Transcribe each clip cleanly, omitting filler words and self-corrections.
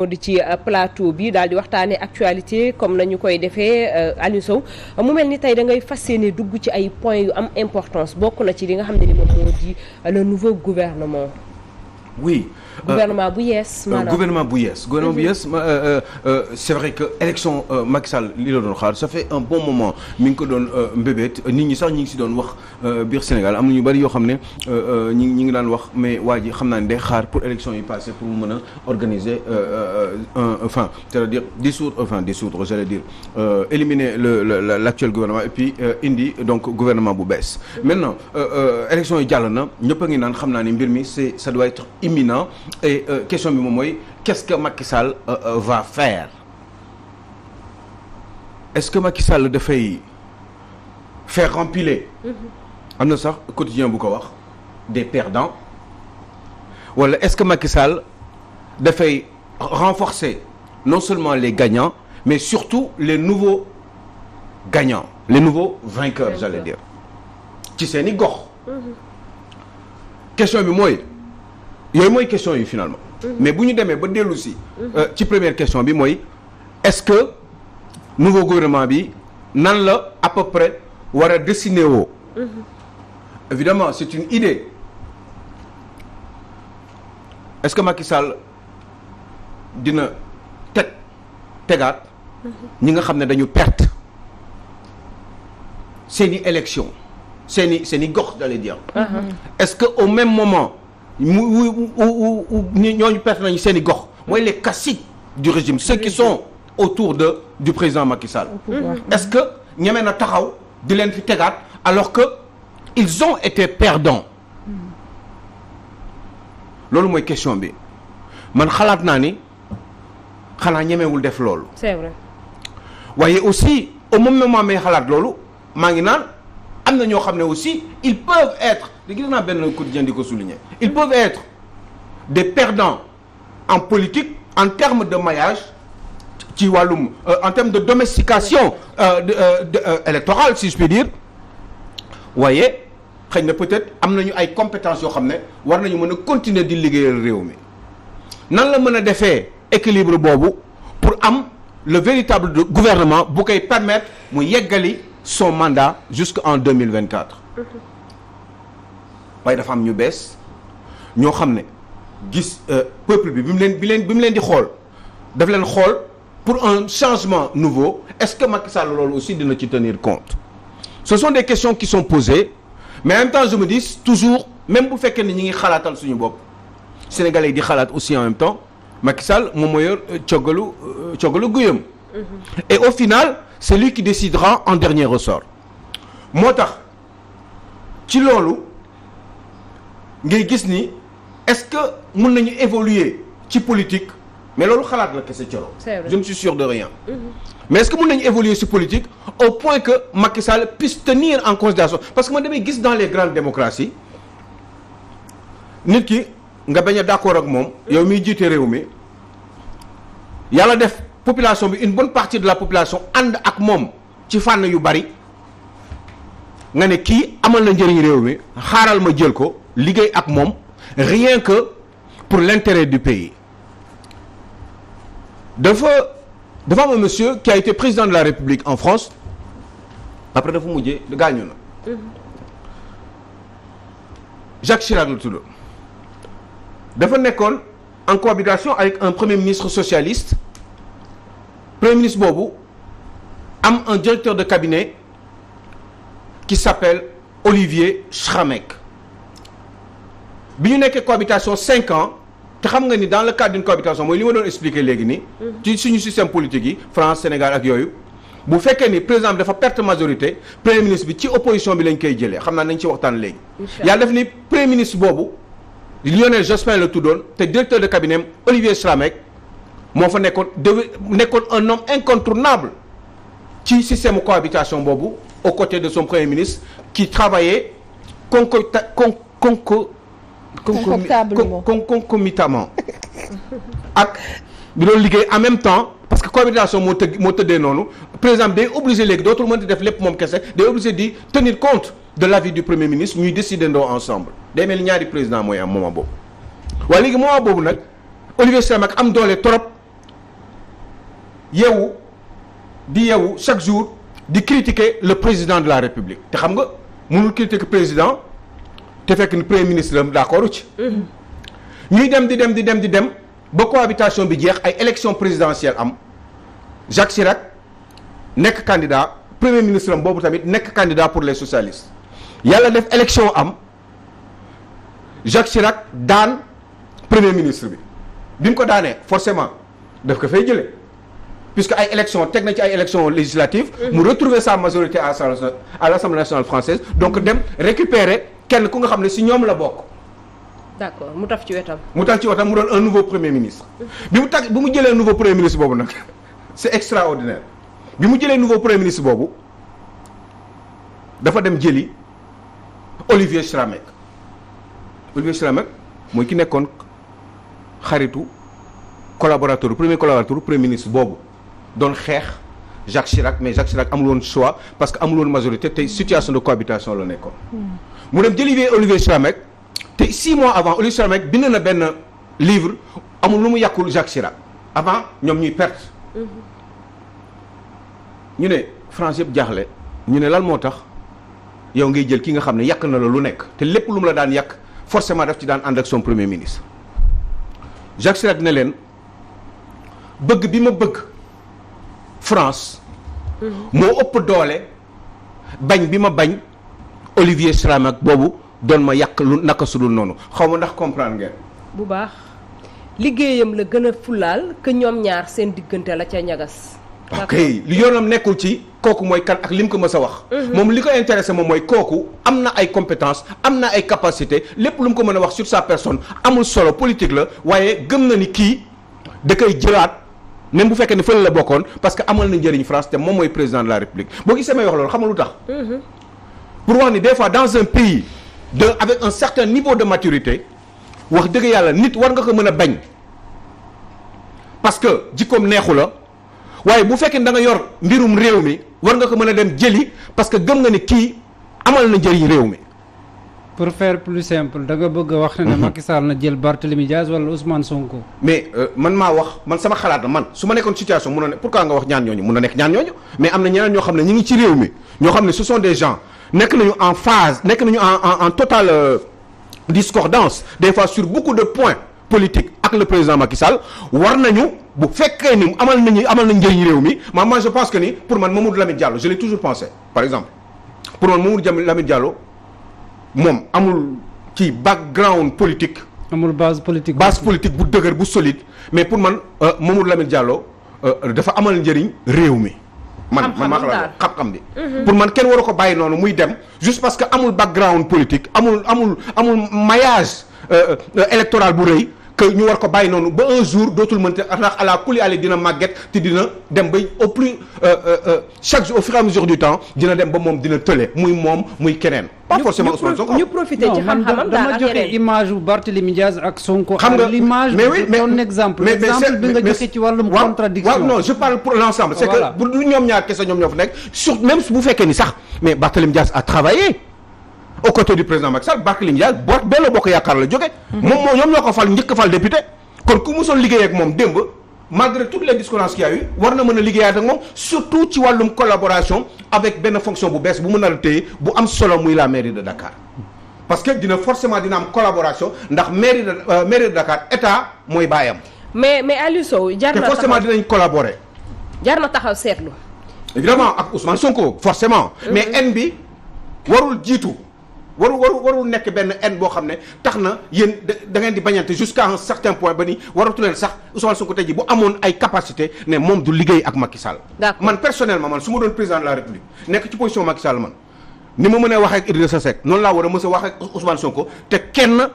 di ci plateau bi daal di waxtaanee actualité comme nañu koy defee Aliou Sow mu mel ni tey da ngay fas yéene dugg ci ay points yu am importance bokk na ci li nga xam ne ni moom moo di le nouveau gouvernement. oui. gouvernement bu yees maanaam gouvernement bu yees c'est vrai que élection Macky Sall li la doon xaar ça fait un bon moment mi ngi ko doon mbébét nit ñi sax ñi ngi si doon wax biir Sénégal am na ñu bari yoo xam ne ñi ngi daan wax mais waa ji xam naa ne day xaar pour élection yi passé pour mu mën a organiser c'est-à-dire dissoudre j'allais dire éliminer l'actuel gouvernement et puis indi donc gouvernement bu bees. Maintenant élection yi jàll na ñëpp a ngi naan xam naa ni mbir mi ça doit être imminent. Et question bi moom mooy qu'est-ce que Macky Sall va faire est-ce que Macky Sall dafay faire rempiler am na sax quotidien bu ko wax des perdants wala est-ce que Macky Sall dafay renforcer non seulement les gagnants mais surtout les nouveaux gagnants les nouveaux vainqueurs j'allais dire ci seeni gox question bi mooy yooyu mooy question yi finalement mais bu ñu demee ba dellu si ci première question bi mooy est-ce que nouveau gouvernement bi nan la à peu près war a dessiner woo évidemment c'est une idée est-ce que Macky Sall dina tegaat ñi nga xam ne dañu perte seeni élection seeni gox j'allais dire est-ce que au même moment ñooñu perte nañu seen i gox mooy les caciques du régime ceux qui sont autour du président Macky Sall est-ce que ñeme na taxaw di leen fi tegaat alors que ils ont été perdants loolu mooy question bi man xalaat naa ni xanaa ñemewul def loolu c'est vrai waaye aussi au même moment may xalaat loolu maa ngi naan am na ñoo xam ne aussi ils peuvent être gis naa benn quotidien di ko souligner ils peuvent être des perdants en politique en termes de maillage ci wàllum en termes de domestication électorale si je puis dire waaye xëy na peut-être am nañu ay compétences yoo xam ne war nañu mën a continuer di liggéeyal réew mi nan la mën a defee équilibre boobu pour am le véritable gouvernement bu koy permettre mu yeggali son mandat jusqu'en 2024 waaye dafa am ñu bees ñoo xam ne gis peuple bi bi mu leen di xool daf leen xool pour un changement nouveau est-ce que Macky Sall loolu aussi dina ci tenir compte ce sont des questions qui sont posées mais en même temps je me dis toujours même bu fekkee ne ñi ngi xalaatal suñu bopp Sénégalais yi di xalaat aussi en même temps Macky Sall moom moo yor coggalu guyam et au final c'est lui qui décidera en dernier ressort moo tax ci loolu ngay gis ni est-ce que mën nañu évoluer ci politique mais loolu xalaat la kese coro je ne suis sûr de rien mais est-ce que mën nañu évoluer ci politique au point que Macky Sall puisse tenir en considération parce que man damay gis dans les grandes démocraties nit ki nga bañ a d'accord ak moom yow miy jiite réew mi yàlla def population bi une bonne partie de la population ànd ak moom ci fànn yu bari nga ne kii amal na njëriñ réew mi xaaral ma jël ko liggéey ak moom rien que pour l'intérêt du pays dafa am un monsieur qui a été président de la République en France après dafa mujjee gaañu na Jacques Chirac la tudd dafa nekkoon en cohabitation avec un premier ministre socialiste premier ministre boobu am un directeur de cabinet qui s'appelle Olivier Schramek bi ñu nekkee cohabitation 5 ans te xam nga ni dans le cadre d'une cohabitation mooy li ma doon expliquer léegi nii ci suñu système politique yi France Sénégal ak yooyu bu fekkee ni président bi dafa perte majorité premier ministre bi ci opposition bi lañ koy jëlee xam naa nañ ci waxtaan léegi yàlla def ni premier ministre boobu Lionel Jospin la tuddoon te directeur de cabinet Olivier Schramek moo fa nekkoon un homme incontournable ci système cohabitation boobu aux côtés de son premier ministre qui travaillait concomitamment ak bi doon liggéey en même temps parce que cohabitation moo tëddee noonu président day obligé léegi dootul mën di def lépp moom kese day obligé di tenir compte de l'avis du premier ministre ñuy décider ndoo ensemble day mel ni ñaari président mooy am moment boobu waaye léegi moment boobu nag Olivier Schramek am doole trop yeewu chaque jour di critiquer le président de la République te xam nga mënul critiquer président te fekk ni premier ministre am d'accord ci. ñuy dem di dem ba cohabitation bi jeex ay élection présidentielle am Jacques Chirac nekk candidat premier ministre am boobu tamit nekk candidat pour les socialistes yàlla def élection am Jacques Chirac daan premier ministre bi mu ko daanee forcément daf ko fay jëlee puisque ay élection teg na ci ay élection législative mu retrouver sa majorité à l'Assemblée nationale française donc dem récupérer kenn ku nga xam ne si ñoom la bokk. d'accord mu taf ci wetam. mu doon un nouveau premier ministre. bi mu jëlee nouveau premier ministre boobu nag c'est extraordinaire bi mu jëlee nouveau premier ministre boobu dafa dem jëli Olivier Schramek mooy ki nekkoon xaritu premier collaborateur premier ministre boobu doon xeex Jacques Chirac mais Jacques Chirac amul woon choix parce que amul woon majorité te situation de cohabitation la nekkoon. mu dem jëli Olivier Schramek te 6 mois avant Olivier Schramek bind na benn livre amul lu mu yàqul Jacques Chirac avant ñoom ñuy perte. ñu ne France yëpp jaaxle ñu ne lan moo tax yow ngay jël ki nga xam ne yàq na la lu nekk te lépp lu mu la daan yàq forcément daf ci daan ànd ak son premier ministre. Jacques Chirac dina leen bëgg bi ma bëgg France. moo ëpp doole bañ bi ma bañ Olivier Schramek boobu doon ma yàq lu naka sudul noonu xaw ma ndax comprendre ngeen. bu baax liggéeyam la gën a fulaal que ñoom ñaar seen diggante la ca ñagas. ok li yoonam nekkul ci kooku mooy kan ak lim ko mës a wax. moom li ko intéressé moom mooy kooku am na ay compétences am na ay capacités lépp lu mu ko mën a wax sur sa personne amul solo politique la waaye gëm na ni kii da koy jëlaat même bu fekkee ni fële la bokkoon parce que amal na njëriñ France te moom mooy président de la République boo gisee may wax loolu xam nga lu tax. pour wax ni des fois dans un pays avec un certain niveau de maturité wax dëgg yàlla nit war nga ko mën a bañ parce que jikkoom neexu la. waaye bu fekkee da nga yor mbirum réew mi war nga ko mën a dem jëli parce que gëm nga ni kii amal na njëriñ réew mi. pour faire plus simple da nga bëgg a wax ne Macky Sall na jël Barthélémy Diaz wala Ousmane Sonko. mais man maa wax man sama xalaat la man su ma nekkoon situation mun na ne pourquoi nga wax ñaan ñooñu mun na nekk ñaan ñooñu mais am na ñeneen ñoo xam ne ñu ngi ci réew mi ñoo xam ne ce sont des gens nekk nañu en phase nekk nañu en totale discordance des fois sur beaucoup de points politiques ak le président Macky Sall war nañu. bu fekkee ni amal na njëriñ réew mi moi je pense que ni pour man Mamadou Lamine Diallo je l'ai toujours pensé par exemple pour man Mamadou Lamine Diallo moom amul ci background politique. amul base politique bu dëgër bu solide mais pour man Mamadou Lamine Diallo dafa amal njëriñ réew mi. man maa xalaat xam-xam bi. pour man kenn waru ko bàyyi noonu muy dem juste parce que amul background politique amul maillage électoral bu rëy. que ñu war ko bàyyi noonu ba un jour dootul mënte ndax à la kuli ale dina màgget te dina dem ba au plus chaque jour au fur et à mesure du temps dina dem ba moom dina tële muy moom muy keneen. pas forcément Ousmane Sonko ñu profité ci xam-xamam dama joxe image bu Barthélémy Diaz ak Sonko. xam nga l'image un exemple. mais exemple bi nga joxe ci wàllum contradiction. waaw non je parle pour l'ensemble. c'est que bu du ñoom ñaar kese ñoom ñoo fa nekk sur même bu fekkee ni sax mais Barthélémy Diaz a travaillé. au côté du président Macky Sall Barthélémy Diaz Benno Bokk Yaakaar la jóge moom ñoom ñoo ko fal njëkk fal député kon ku musoon liggéey ak moom démb malgré toutes les discordances qu'il y a eu war na mën a liggéeyaat ak moom surtout ci wàllum collaboration avec benn fonction bu bees bu mën a téye bu am solo muy la mairie de Dakar parce que dina am collaboration ndax mairie de Dakar état mooy baayam mais Aliou Sow jar na te forcément dinañ collaborer jar na taxaw seetlu évidemment ak Ousmane Sonko forcément mais haine bi warul jiitu warul nekk benn haine boo xam ne tax na yéen da ngeen di bañante jusqu'à un certain point ba ni waratu leen sax Ousmane Sonko tey ji bu amoon ay capacité ne moom du liggéey ak Macky Sall. man personnellement man su ma doon président de la République nekk ci position Macky Sall man ni ma mën a waxee ak Idrissa Seck noonu laa war a mës a wax ak Ousmane Sonko te kenn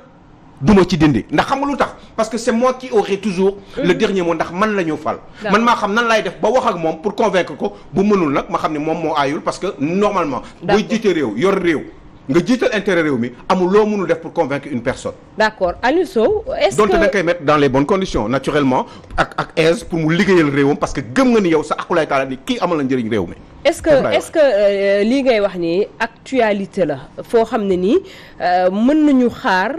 duma ci dindi ndax xam nga lu tax parce que c'est moi qui aurai toujours le dernier mot ndax man la ñu fal man maa xam nan laay def ba wax ak moom pour convaincre ko bu mënul nag ma xam ne moom moo aayul parce que normalement booy jiite réew yor réew nga jiital intérêt réew mi amul loo mënul def pour convaincre une personne. d'accord Aliou Sow est-ce que donc da koy mettre dans les bonnes conditions naturellement ak aise pour mu liggéeyal réewam parce que gëm nga ni yow sa akulaay taala ni kii amal na njëriñ réew mi. est-ce que lii ngay wax ni actualité la foo xam ne nii mën nañu xaar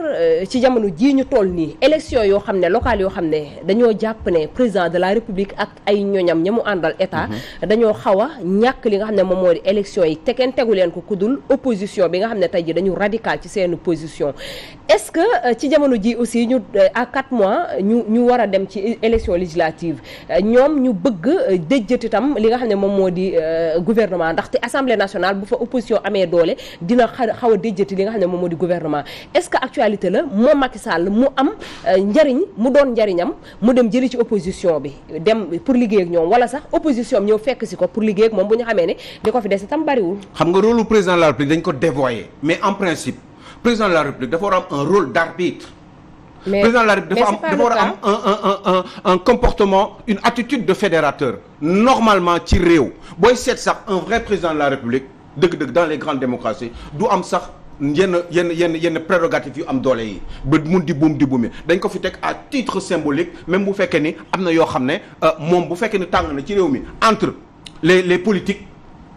ci jamono jii ñu toll nii élection yoo xam ne locales yoo xam ne dañoo jàpp ne président de la république ak ay ñoñam ña mu àndal état dañoo xaw a ñàkk li nga xam ne moom moo di élection yi te kenn tegu leen ko kudul opposition bi nga xam ne tey ji dañu radical ci seen position est-ce que ci jamono ji aussi ñu à 4 mois ñu war a dem ci élection législative ñoom ñu bëgg déjjat itam li nga xam ne moom moo di gouvernement ndaxte assemblée nationale bu fa opposition amee doole dina xaw a déjjati li nga xam ne moom moo di gouvernement est-ce que actualité la moom Macky Sall mu am njariñ mu doon njariñam mu dem jëli ci opposition bi dem pour liggéey ak ñoom wala sax opposition bi ñëw fekk si ko pour liggéey ak moom bu ñu xamee ne li ko fi des itam bariwul. xam nga rôle lu président de la République dañ ko dévoyé mais en principe président de la République dafa war a am un rôle d'arbitre. mais président de la République dafa war a am un comportement une attitude de fédérateur normalement ci réew booy seet sax un vrai président de la République dëgg-dëgg dans les grandes démocraties du am sax yenn prérogatives yu am doole yi ba mun di buum dañ ko fi teg à titre symbolique même bu fekkee ni am na yoo xam ne moom bu fekkee ni tàng na ci réew mi entre les politiques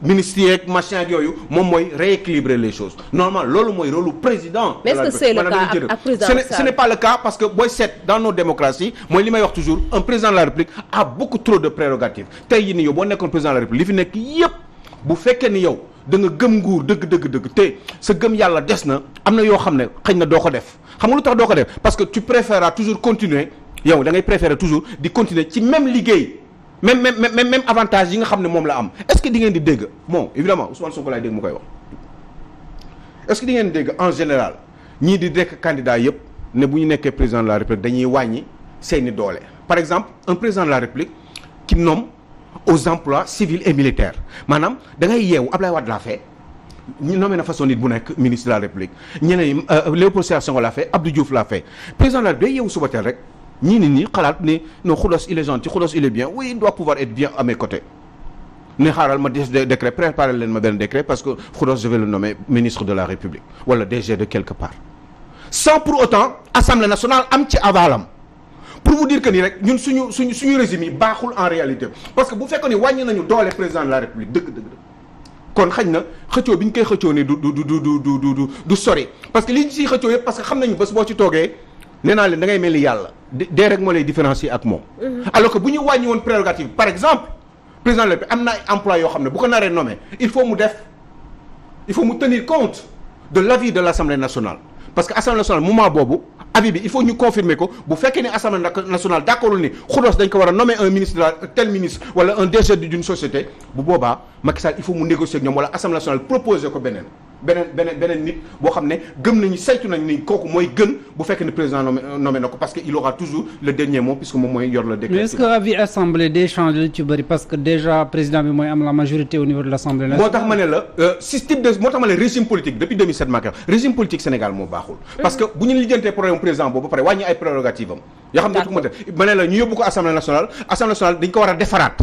ministère ak machin ak yooyu moom mooy rééquilibrer les choses normalement loolu mooy rôle lu président. mais est-ce que c'est le cas ak président ce n'est pas le cas parce que booy seet dans nos démocraties mooy li may wax toujours un président de la République a beaucoup trop de prérogatives tey jii nii yow boo nekkoon président de la République li fi nekk yépp bu fekkee ni yow da nga gëm nguur dëgg te sa gëm yàlla des na am na yoo xam ne xëy na doo ko def xam nga lu tax doo ko def parce que tu préféreras toujours continuer yow da ngay préférer toujours di continuer ci même liggéey. même avantage yi nga xam ne moom la am est-ce que di ngeen di dégg bon évidemment Ousmane Sonko laay dégg mu koy wax est-ce que di ngeen di dégg en général ñii di nekk candidat yëpp ne bu ñu nekkee président de la République dañuy wàññi seeni doole par exemple un président de la République qui nomme aux emplois civils et militaires maanaam da ngay yeewu Abdoulaye Wade laa fait ñu nommé na façon nit bu nekk ministre de la République ñeneen Léopold Sédar Senghor laa fait Abdou Diouf laa fait président de la République day yeewu suba teel rek ñii nit xalaat ne non Khoudoss il est gentil Khoudoss il est bien oui il doit pouvoir être bien à mes côtés ne xaaral ma des décret préparer leen ma benn décret parce que Khoudoss je vais le nommer ministre de la République wala DG de quelque part sans pour autant Assemblée nationale am ci avalam pour vous dire que ni rek ñun suñu régime yi baaxul en réalité parce que bu fekkoon ni wàññi nañu doole président de la République dëgg kon xañ na xëccoo bi ñu koy xëccoo ni du sori parce que li ñu siy xëccoo yëpp parce que xam nañu bés boo ci toogee nee naa leen da ngay mel ni yàlla dee rek moo lay différencier ak moom. alors que bu ñu wàññi woon prérogative par exemple président de la République am na ay emploi yoo xam ne bu ko naree nommé il faut mu tenir compte de l'avis de l'Assemblée nationale parce que Assemblée nationale moment boobu avis bi il faut ñu confirmer ko bu fekkee ne Assemblée nationale d'accordul ni Khoudoss dañ ko war a nommer un ministre de la tel ministre wala un DG d'une société bu boobaa Macky Sall il faut mu négocier ak ñoom wala Assemblée nationale proposer ko beneen nit boo xam ne gëm nañu saytu nañ ni kooku mooy gën bu fekkee ne président nommé na ko parce que il aura toujours le dernier mot puisque moom mooy yor le décret. mais est-ce que avis assemblée day changer lu ci bëri parce que déjà président bi mooy am la majorité au niveau de l'Assemblée nationale. moo tax ma ne la moo tax ma ne régime politique depuis 2007 maa régime politique Sénégal moo baaxul. parce que bu ñu lijjantee problème président boobu ba pare wàññi ay prérogatives am. yoo xam ne dootu ko mën a ma ne la ñu yóbbu ko Assemblée nationale dañ ko war a defaraat.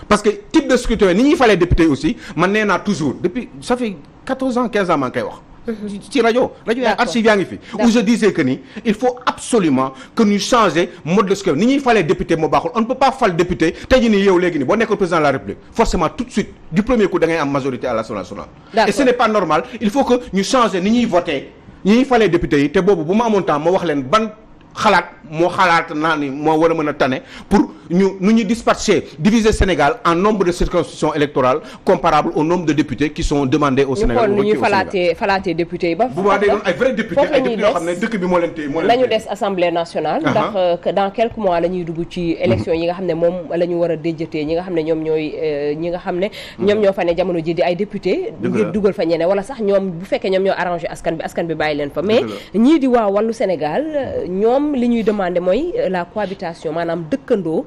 parce que type de scrutin ni ñuy falee député aussi man nee naa toujours depuis ça fait 14 ans 15 ans maa ngi koy wax. ci rajo archive yaa ngi fi. où je disais que ni il faut absolument que ñu changer mode de scrutin ni ñuy falee député moo baaxul on ne peut pas fal député tey jii nii yow léegi nii boo nekkoon président de la République forcément tout de suite du premier coup da ngay am majorité à l'Assemblée nationale. et ce n'est pas normal il faut que ñu changer ni ñuy voter ni ñuy falee député yi te boobu bu ma amoon temps ma wax leen ban. xalaat naa ni moo war a mën a tane pour nu ñu diviser Sénégal en nombre de circonscriptions électorales comparables au nombre de députés qui sont demandés au Sénégal. ñu xool nu ñuy falaatee députés yi ba. bu baax day doon ay vrais députés ay députés yoo xam ne dëkk bi moo leen téye lañu des assemblée nationale. ndax dans quelques mois la ñuy dugg ci élection yi nga xam ne moom la ñu war a déjjatee ñi nga xam ne ñoom ñoo fa ne jamono ji di ay députés. ngir dugal fa ñeneen wala sax ñoom bu fekkee ñoom ñoo arrangé askan bi bàyyi leen fa mais ñii di waa wàllu Sénégal ñoom li ñuy demandé mooy la cohabitation maanaam dëkkandoo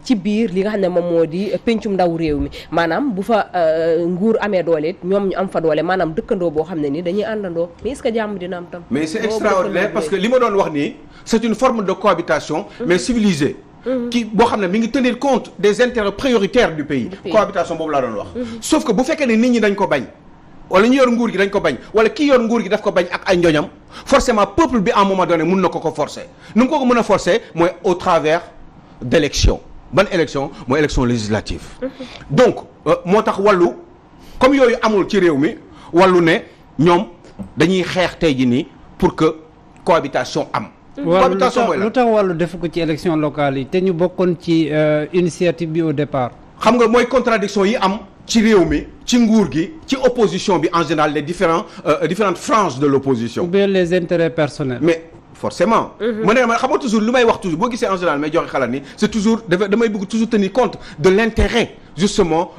ci biir li nga xam ne moom moo di pencum ndaw réew mi maanaam bu fa nguur amee doole ñoom ñu am fa doole maanaam dëkkandoo boo xam ne ni dañuy àndandoo mais est-ce que jàmm dina am tam. mais c'est extraordinaire parce que li ma doon wax nii c'est une forme de cohabitation mais civilisée. ki boo xam ne mi ngi tenir compte des intérêts prioritaires du pays. cohabitation boobu laa doon wax. sauf que bu fekkee ne nit ñi dañ ko bañ. wala ñu yor nguur gi dañ ko bañ wala kii yor nguur gi daf ko bañ ak ay njoñam forcément peuple bi à un moment donné mun na ko forcer nu mu ko mën a forcer mooy au travers d'élections ban élection mooy élection législative donc moo tax wàllu comme yooyu amul ci réew mi wàllu ne ñoom dañuy xeex tey ji nii pour que cohabitation am cohabitation mooy lu tax wàllu def ko ci élection locale yi te ñu bokkoon ci initiative bi au départ xam nga mooy contradiction yi am ci réew mi ci nguur gi ci opposition bi en général les différentes franges de l'opposition ou bien les intérêts personnels mais forcément ma ne xam nga toujours lu may wax toujours boo gisee en général may joxe xalaat ni c'est toujours damay bëgg toujours tenir compte de l'intérêt justement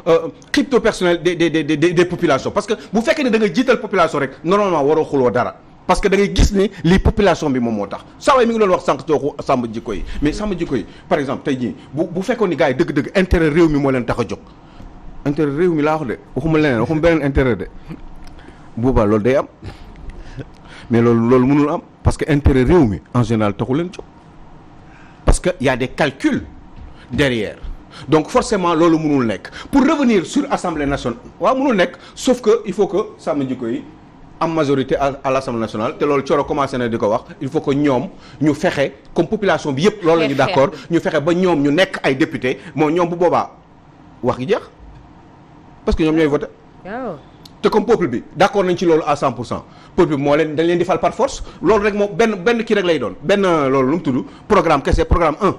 crypto personnel des populations parce que bu fekkee ne da nga jiital population rek normalement waroo xuloo dara parce que da ngay gis ni lii population bi moom moo tax saa waay mi ngi doon wax sànq tooxu sàmm jikko yi mais sàmm jikko yi par exemple tey jii bu fekkoon ni gars yi dëgg-dëgg intérêt réew mi moo leen tax a jóg intérêt réew mi laa wax de waxuma leneen waxuma beneen intérêt de boobaa loolu day am mais loolu mënul am parce que intérêt réew mi en général taxu leen jóg parce que y a des calculs derrière donc forcément loolu mënul nekk pour revenir sur Assemblée nationale waaw mënul nekk sauf que il faut que sàmm jikko yi am majorité à l'Assemblée nationale te loolu Thioro commencé na di ko wax il faut que ñoom ñu fexe comme population bi yëpp loolu la ñu d'accord ñu fexe ba ñoom ñu nekk ay député moo ñoom bu boobaa wax gi jeex parce que ñoom ñooy voté te comme peuple bi d'accord nañ ci loolu à 100% peuple bi moo leen dañ leen di fal par force loolu rek moo benn kii rek lay doon benn loolu lu mu tudd programme kese programme 1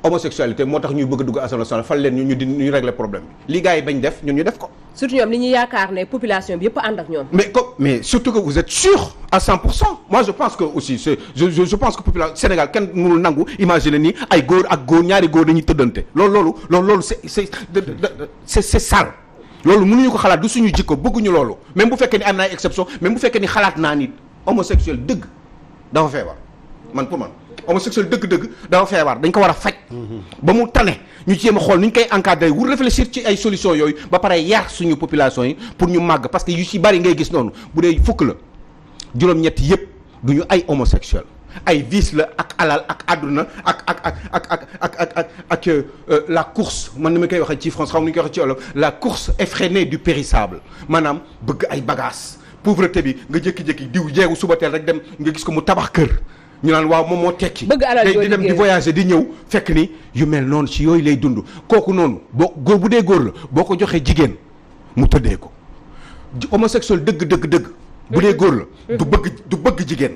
homosexualité moo tax ñuy bëgg a dugg Assemblée nationale fal leen ñu régler problème bi li gars yi bañ def ñun ñu def ko. surtout ñoom li ñu yaakaar ne population bi yëpp ànd ak ñoom. mais surtout que vous êtes sûr à 100%. moi je pense que aussi je pense que population Sénégal kenn mënul nangu imaginer ni ay góor ak góor ñaari góor dañuy tëddante loolu c'est sale. loolu mënuñu ko xalaat du suñu jikko bëgguñu loolu même bu fekkee ni am na ay exception même bu fekkee ni xalaat naa ni homosexuel dëgg dafa feebar man pour man homosexuel dëgg-dëgg dafa feebar dañ ko war a faj ba mu tane ñu jéem a xool ni ñu koy encadrer wu réfléchir ci ay solutions yooyu ba pare yar suñu population yi pour ñu màgg parce que yu ci bari ngay gis noonu bu dee fukk la juróom-ñett yëpp duñu ay homosexuel ay vice la ak alal ak àdduna ak la course man ni ma koy waxee ci France xam ni ñu koy waxee ci wolof la course effrénée du périssable maanaam bëgg ay bagages pauvreté bi nga jékki-jékki diw jeegu suba teel rek dem nga gis ko mu tabax kër ñu naan waaw moom moo tekki bëgg alal di dem di voyager di ñëw fekk ni yu mel noonu ci yooyu lay dund kooku noonu boo góor bu dee góor la boo ko joxee jigéen mu tëddee ko homosexuel dëgg bu dee góor la du bëgg jigéen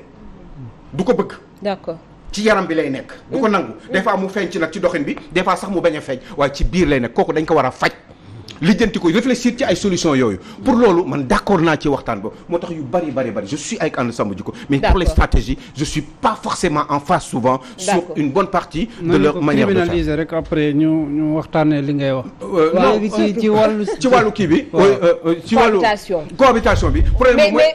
du ko bëgg. d'accord ci yaram bi lay nekk. du ko nangu des fois mu feeñ ci nag ci doxin bi des fois sax mu bañ a feeñ waaye ci biir lay nekk kooku dañ ko war a faj lijjanti ko réfléchir ci ay solutions yooyu. pour loolu man d'accord naa ci waxtaan ba moo tax yu bari je suis avec ànd sàmm jikko mais pour les stratégies je suis pas forcément en face souvent. sur une bonne partie. de leur manière de faire criminaliser rek après ñu waxtaanee li ngay wax. non ci wàllu kii bi. ci wàllu cohabitation bi.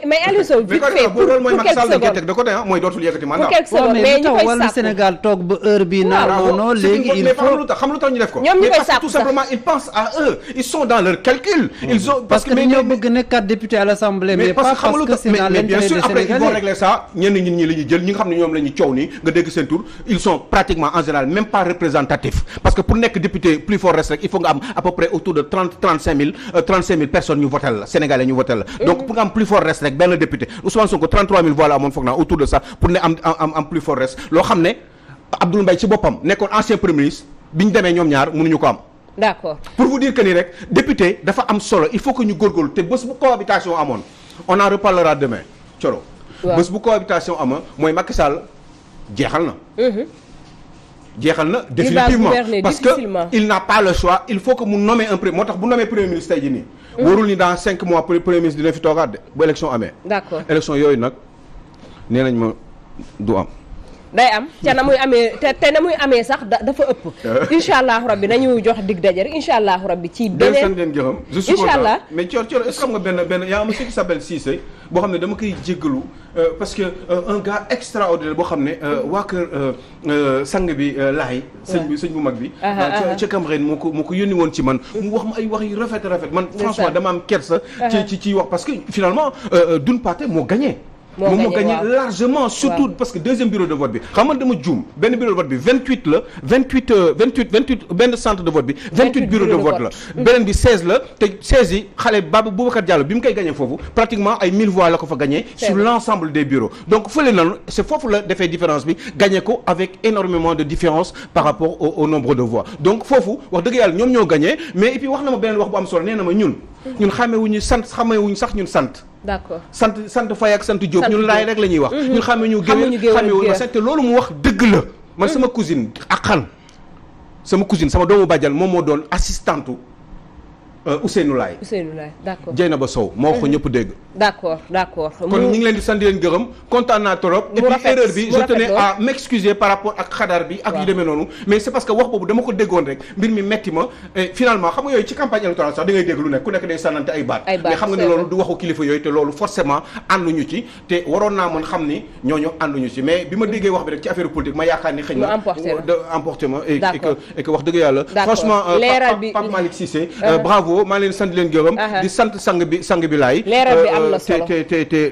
mais Aliou Sow vite fait pour quelques secondes de côté mooy dootul yëkkati mandat. pour quelques secondes mais ñu koy wàllu Sénégal toog ba heure bii. non léegi il faut xam lu tax ñu def ko. ñoom ñu koy sàkku tout simplement ils pensent à eux ils sont dans leur calcul. ils ont parce que dañoo bëgg nekkaat député à l'Assemblée mais pas parce que c'est dans l'intérêt des Sénégalais. après ils vont régler ça ñenn ñi la ñuy jël ñi nga xam ne ñoom la ñuy coow nii nga dégg seen tur ils sont pratiquement en général même pas représentatifs parce que pour nekk député plus fort reste rek il faut nga am à peu près autour de 35 000 personnes ñu votel la Sénégalais ñu votel la donc pour nga am plus fort reste rek benn député Ousmane Sonko 33 000 voix la amoon foog naa autour de ça pour ne am plus fort reste loo xam ne Abdoul Mbaye ci boppam nekkoon ancien premier ministre bi ñu demee ñoom ñaar mënuñu ko am. d'accord pour vous dire que ni rek député dafa am solo il faut que ñu góorgóorlu te bés bu cohabitation amoon on en reparlera demain Thioro. bés bu cohabitation amoon mooy Macky Sall jeexal na. jeexal na définitivement parce que il n'a pas le choix il faut que mu nommer un premier moo tax bu nommer premier ministre tey jii nii. warul ni dans 5 mois premier ministre dina fi toogaat de bu élection amee. d'accord élection yooyu nag nee nañ ma du am. day am te na muy amee te na muy amee sax dafa ëpp. incha allahu rabbi nañu jox dig daje rek incha allahu rabbi ci beneen. je suis incha allah mais Thioro est-ce que xam nga benn y a un monsieur qui s'appelle Cissé boo xam ne dama koy jéggalu parce que un gars extraordinaire boo xam ne waa kër sang bi laay. sëñ bu mag bi. ca Cameroun moo ko yónni woon ci man. mu wax ma ay wax yu rafet man franchement dama am kersa. ci wax parce que finalement Doune Pathé moo gagné. moom moo gagné largement surtout parce que deuxième bureau de vote bi xam nga dama juum benn bureau de vote bi 28 la 28 benn centre de vote bi 28 bureau de vote la beneen bi 16 la te 16 yi xale Boubacar Diallo bi mu koy gagné foofu pratiquement ay 1000 voix la ko fa gagné sur l'ensemble des bureaux donc fële noonu c'est foofu la defee différence bi gagné ko avec énormément de différence par rapport au nombre de voix donc foofu wax dëgg yàlla ñoom ñoo gagné mais et puis wax na ma beneen wax bu am solo nee na ma ñun xamewuñu sant d'accord sant Faye ak sant Diop ñun laay rek la ñuy wax ñun xamewuñu géwél xamewuñu ma sant te loolu mu wax dëgg la man sama cousine sama doomu bàjjan moom moo doon assistante Ousseynou Laye d'accord Dieynaba Sow moo wax ko ñëpp dégg d'accord kon ñu ngi leen di sant di leen gërëm kontaan naa trop et puis erreur bi je tenais à m'excuser par rapport ak xadaar bi ak yu demee noonu mais c'est parce que wax boobu dama ko déggoon rek mbir mi metti ma et finalement xam nga yooyu ci campagne électorale sax da ngay dégg lu nekk ku nekk day sànnante ay baat mais xam nga ne loolu du waxu kilifa yooyu te loolu forcément ànduñu ci te waroon naa mën xam ni ñooñu ànduñu ci mais bi ma déggee wax bi rek ci affaire politique ma yaakaar ni xëy na emporté ma et que wax dëgg yàlla franchement Pape Malick Cissé bravo maa leen sant leen gërëm di sant sang bi laay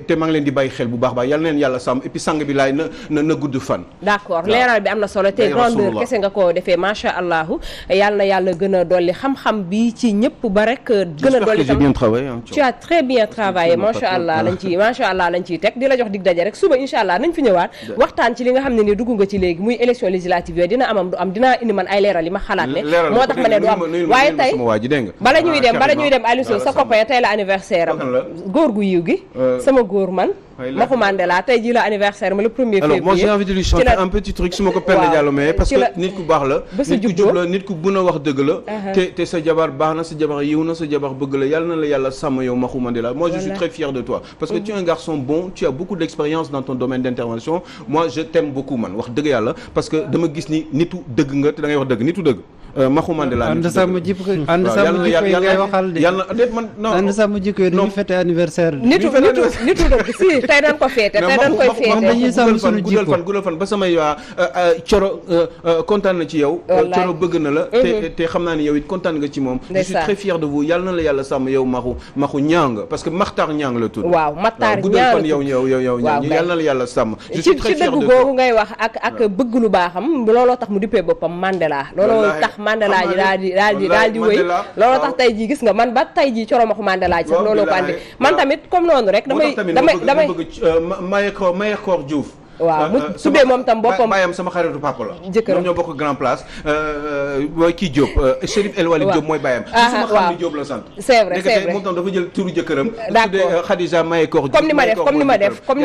te maa ngi leen di bàyyi xel bu baax yal na leen yàlla sàmm et puis sang bi laay na gudd fan d'accord leeral bi am na solo te grandeur kese nga ko defee macha allah yal na yàlla gën a dolli xam-xam bi ci ñëpp ba rek gën a dolli tam tu as très bien travaillé macha allah lañ ciy teg di la jox dig daje rek suba incha allah nañ fi ñëwaat waxtaan ci li nga xam ne ni dugg nga ci léegi muy élection législative yooyu dina am du am dinaa indi man ay leeral yi ma xalaat ne moo tax ma ne du am waaye tey bala ñuy dem Aliou Sow sa copain tey la anniversaire am góor gu yiw gi sama góor man Maxu Mandela tey jii la anniversaire ma le 1er février. Alors moi j'ai envie de lui chanter un petit truc su ma ko Penda Diallo mais parce que nit ku baax la nit ku jub la nit ku bun a wax dëgg la te sa jabar baax na sa jabar yiw na sa jabar bëgg la yàlla na la yàlla sàmm yow Maxu Mandela moi je suis très fier de toi parce que tu es un garçon bon tu as beaucoup d'expérience dans ton domaine d'intervention moi je t'aime beaucoup man wax dëgg yàlla parce que dama gis ni nitu dëgg nga te da ngay wax dëgg nitu dëgg Maxu Mandela ànd sama jikko yi ngay waxal de yàlla déet man non ànd sama jikko yi dañuy fête anniversaire nitu dëgg si tey dañ ko féete tey dañ koy féete dañuy sàmm suñu jikko guddal fan ba samay Coro kontaan na ci yow Coro bëgg na la te xam naa ni yow it kontaan nga ci moom je suis très fier de vous yàlla na la yàlla sàmm yow Maxu Ñang parce que Maxtar Ñang la tudd waaw Maxtar guddal fan yow yàlla na la yàlla sàmm je suis très fier de ci dëgg googu ngay wax ak bëgg lu baaxam looloo tax mu dippee boppam Mandela looloo tax Mandela ji daal di wéy looloo tax tey jii gis nga man ba tey jii Coro Maxu Mandela ji sax looloo ko andi man tamit comme noonu rek damay Mayakor Diouf waaw mu tuddee moom tam boppam baayam sama xaritu papa la jëkkëram ñoo bokk grand place mooy kii Diop Chérif El Walid Diop mooy baayam suma xam ni Diop la sant c'est vrai moom tam dafa jël turu jëkkëram tuddee Khadija Mayakor Diouf comme ni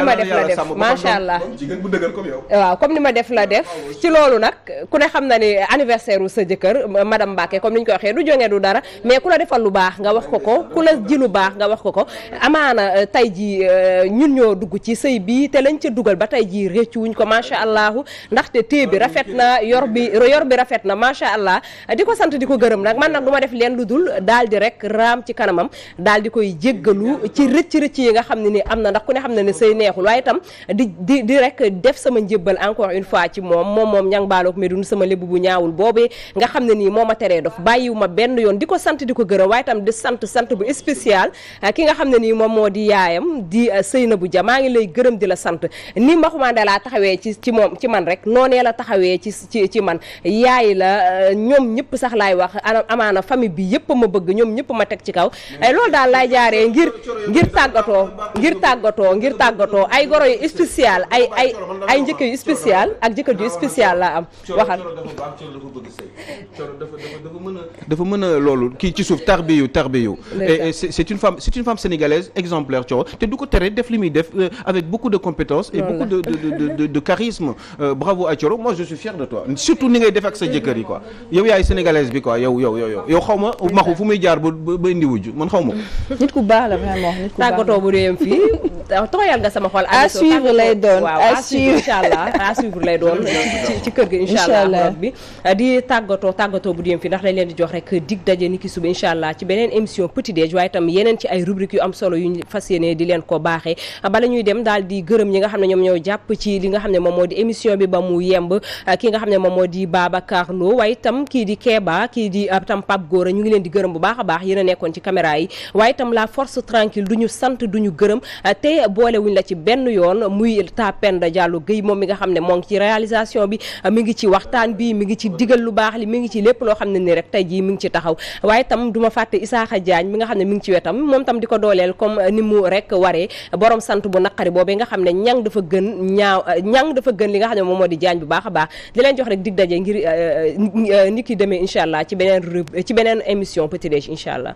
ma def la def macha allah jigéen bu dëgër comme yow waaw comme ni ma def la def ci loolu nag ku ne xam na ni anniversaire wu sa jëkkër madame Mbacké comme ni ñu ko waxee du jonge du dara mais ku la defal lu baax nga wax ko ku la ji lu baax nga wax ko amaana tey ji ñun ñoo dugg ci sëy bi te lañ ca dugal ba tey ji réccu wuñ ko macha allah ndaxte téye bi rafet na yor bi rafet na macha allah di ko sant di ko gërëm nag man nag du ma def leen lu dul daal di rek raam ci kanamam daal di koy jéggalu ci rëcc yi nga xam ne ni am na ndax ku ne xam ne ne sëy neexul waaye itam di rek def sama njébbal encore une fois ci moom ñang baaloog mais dun sama lébu bu ñaawul boobee nga xam ne nii moo ma teree dof bàyyiwu ma benn yoon di ko sant di ko gërëm waaye itam di sant bu spécial ki nga xam ne nii moom moo di yaayam di Seynabou Dia maa ngi lay gërëm di la sant ni Maxu Mandela taxawee ci man rek noonee la taxawee ci man yaay la ñoom ñëpp sax laay wax amaana famille bi yëpp ma bëgg ñoom ñëpp ma teg ci kaw loolu daal laay jaaree ngir tàggatoo ay goro yu spécial ay njëkk yu spécial ak jëkkër ju spécial laa am waxal dafa mën a loolu kii ci suuf tarbiyu et c'est une femme sénégalaise exemplaire Coro te du ko tere def li muy def avec beaucoup de compétences et beaucoup de charisme bravo à Coro moi je suis fier de toi surtout ni ngay def ak sa jëkkër yi quoi yow yaay sénégalaise bi quoi yow xaw ma Maxu fu muy jaar ba indi wujj man xaw ma nit ku baax la vraiment nit ku baax tàggatoo bu réem fii tooyal nga sama xol à suivre lay doon à suivre inchallah à suivre lay doon ci kër gi inchallah bi di tàggatoo bu réem fii ndax dañ leen di jox rek dig daje ni ki suba inchallah ci beneen émission petit déj waaye itam yeneen ci ay rubrique yu am solo yu fas yéene di leen ko baaxee bala ñuy dem daal di gërëm ñi nga xam ne ñoom ñoo jàpp ci li nga xam ne moom moo di émission bi ba mu yemb ki nga xam ne moom moo di Babacar Lo waaye itam kii di Keba kii di tam Pape Gora ñu ngi leen di gërëm bu baax a baax yéen a nekkoon ci caméra yi waaye itam la force tranquille du ñu sant du ñu gërëm te boolewuñ la ci benn yoon muy Tapenda Diallo Guèye moom mi nga xam ne moo ngi ci réalisation bi mi ngi ci waxtaan bi mi ngi ci digal lu baax li mi ngi ci lépp loo xam ne ni rek tey jii mi ngi ci taxaw waaye itam du ma fàtte Isaaxa Diagne mi nga xam ne mi ngi ci wetam moom tam di ko dooleel comme ni mu rek waree borom sant bu naqari boobee nga xam ne ñang dafa gën li nga xam ne moom moo di Diagne bu baax a baax di leen jox rek dig daje ngir ni ki demee incha allah ci beneen émission Petit Déj incha allah